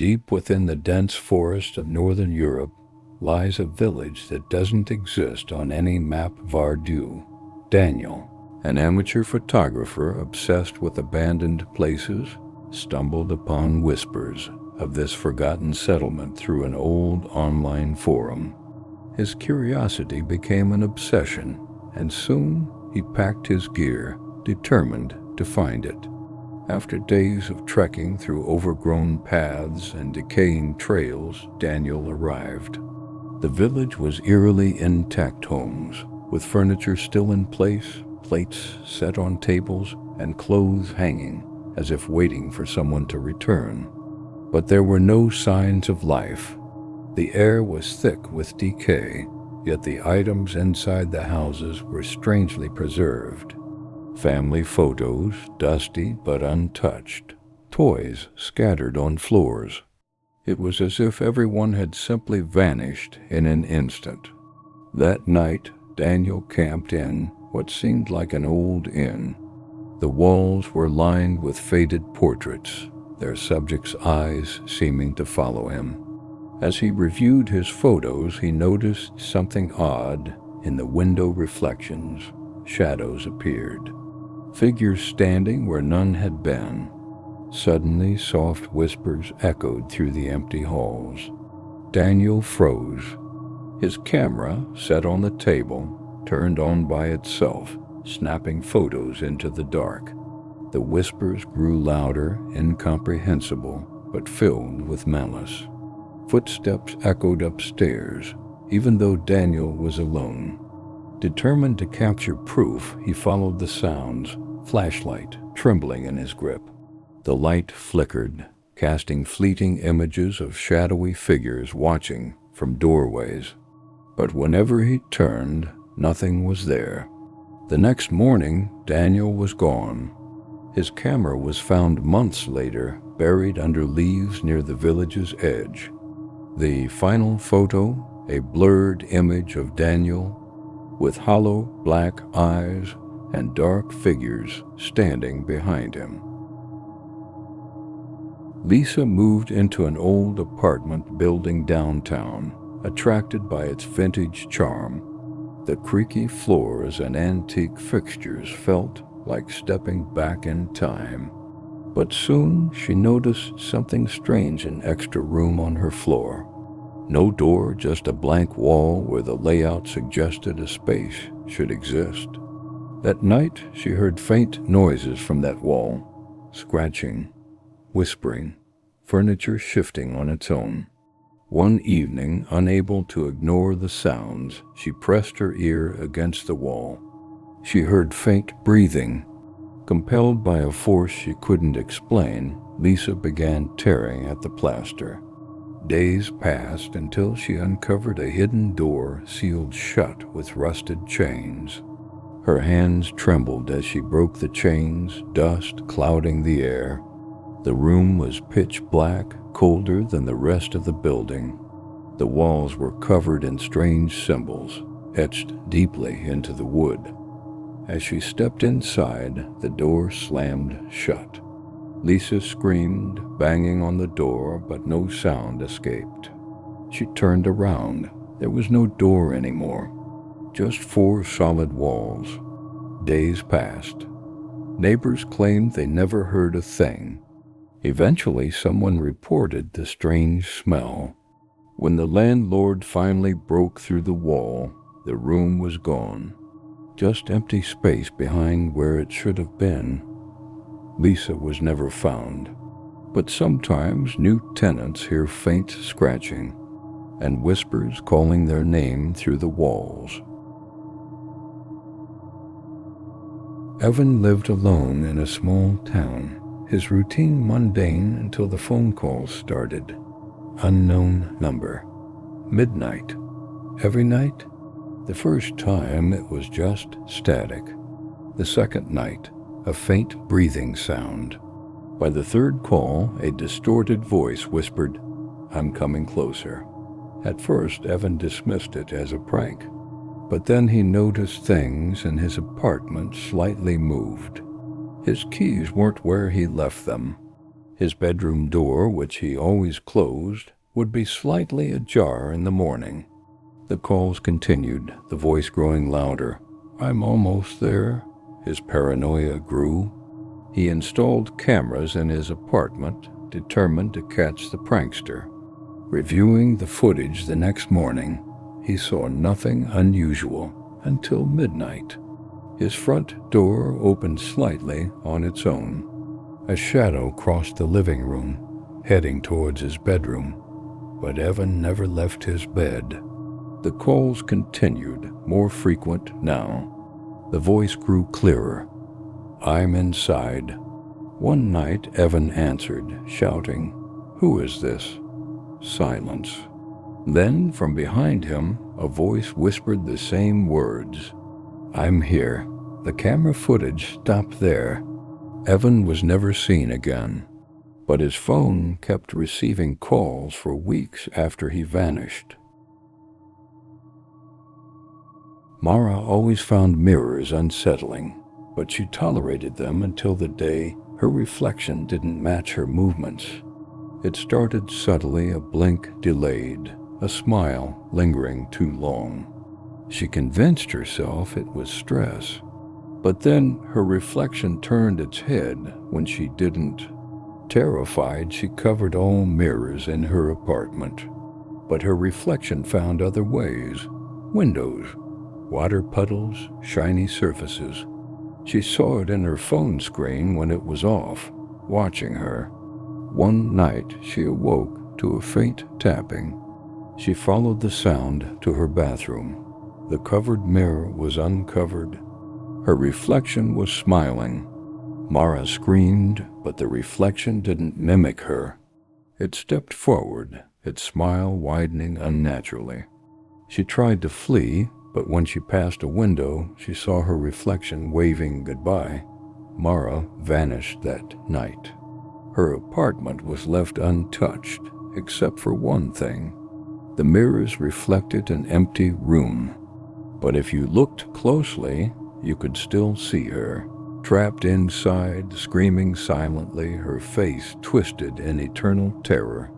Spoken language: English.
Deep within the dense forest of northern Europe lies a village that doesn't exist on any map Vardu. Daniel, an amateur photographer obsessed with abandoned places, stumbled upon whispers of this forgotten settlement through an old online forum. His curiosity became an obsession, and soon he packed his gear, determined to find it. After days of trekking through overgrown paths and decaying trails, Daniel arrived. The village was eerily intact homes, with furniture still in place, plates set on tables, and clothes hanging, as if waiting for someone to return. But there were no signs of life. The air was thick with decay, yet the items inside the houses were strangely preserved. Family photos, dusty but untouched. Toys scattered on floors. It was as if everyone had simply vanished in an instant. That night, Daniel camped in what seemed like an old inn. The walls were lined with faded portraits, their subjects' eyes seeming to follow him. As he reviewed his photos, he noticed something odd. In the window reflections, shadows appeared. Figures standing where none had been. Suddenly, soft whispers echoed through the empty halls. Daniel froze. His camera, set on the table, turned on by itself, snapping photos into the dark. The whispers grew louder, incomprehensible, but filled with malice. Footsteps echoed upstairs, even though Daniel was alone. Determined to capture proof, he followed the sounds, flashlight trembling in his grip. The light flickered, casting fleeting images of shadowy figures watching from doorways. But whenever he turned, nothing was there. The next morning, Daniel was gone. His camera was found months later, buried under leaves near the village's edge. The final photo, a blurred image of Daniel with hollow black eyes and dark figures standing behind him. Lisa moved into an old apartment building downtown, attracted by its vintage charm. The creaky floors and antique fixtures felt like stepping back in time. But soon she noticed something strange in extra room on her floor. No door, just a blank wall where the layout suggested a space should exist. That night, she heard faint noises from that wall, scratching, whispering, furniture shifting on its own. One evening, unable to ignore the sounds, she pressed her ear against the wall. She heard faint breathing. Compelled by a force she couldn't explain, Lisa began tearing at the plaster. Days passed until she uncovered a hidden door sealed shut with rusted chains. Her hands trembled as she broke the chains, dust clouding the air. The room was pitch black, colder than the rest of the building. The walls were covered in strange symbols, etched deeply into the wood. As she stepped inside, the door slammed shut. Lisa screamed, banging on the door, but no sound escaped. She turned around. There was no door anymore, just 4 solid walls. Days passed. Neighbors claimed they never heard a thing. Eventually, someone reported the strange smell. When the landlord finally broke through the wall, the room was gone. Just empty space behind where it should have been. Lisa was never found, but sometimes new tenants hear faint scratching and whispers calling their name through the walls. Evan lived alone in a small town, his routine mundane until the phone calls started. Unknown number. Midnight. Every night? The first time it was just static. The second night, a faint breathing sound. By the third call, a distorted voice whispered, "I'm coming closer." At first, Evan dismissed it as a prank, but then he noticed things in his apartment slightly moved. His keys weren't where he left them. His bedroom door, which he always closed, would be slightly ajar in the morning. The calls continued, the voice growing louder. "I'm almost there." His paranoia grew. He installed cameras in his apartment, determined to catch the prankster. Reviewing the footage the next morning, he saw nothing unusual until midnight. His front door opened slightly on its own. A shadow crossed the living room, heading towards his bedroom, but Evan never left his bed. The calls continued, more frequent now. The voice grew clearer. "I'm inside." One night, Evan answered, shouting, "Who is this?" Silence. Then, from behind him, a voice whispered the same words. "I'm here." The camera footage stopped there. Evan was never seen again, but his phone kept receiving calls for weeks after he vanished. Mara always found mirrors unsettling, but she tolerated them until the day her reflection didn't match her movements. It started subtly, a blink delayed, a smile lingering too long. She convinced herself it was stress, but then her reflection turned its head when she didn't. Terrified, she covered all mirrors in her apartment, but her reflection found other ways: windows, water puddles, shiny surfaces. She saw it in her phone screen when it was off, watching her. One night she awoke to a faint tapping. She followed the sound to her bathroom. The covered mirror was uncovered. Her reflection was smiling. Mara screamed, but the reflection didn't mimic her. It stepped forward, its smile widening unnaturally. She tried to flee, but when she passed a window, she saw her reflection waving goodbye. Mara vanished that night. Her apartment was left untouched, except for one thing. The mirrors reflected an empty room. But if you looked closely, you could still see her, trapped inside, screaming silently, her face twisted in eternal terror.